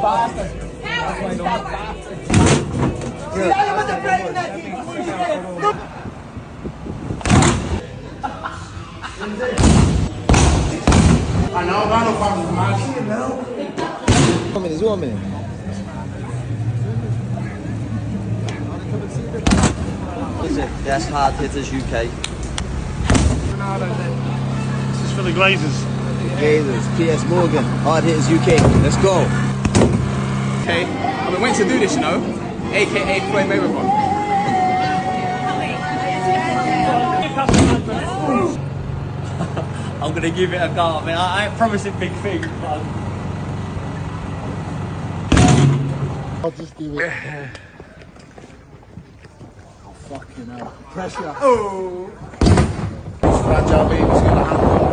bastard. I know, I don't fucking with my shit now. 1 minute, 1 minute. Is it? Yes, hard hitters UK. This is for the Glazers. Glazers, PS Morgan, hard hitters UK. Let's go. Okay, I've been waiting to do this, you know, aka Floyd Mayweather. I'm gonna give it a go. I mean, I ain't promising big things, but I'll just do it. Oh, fucking hell. Pressure. Oh! Fragile baby's gonna happen.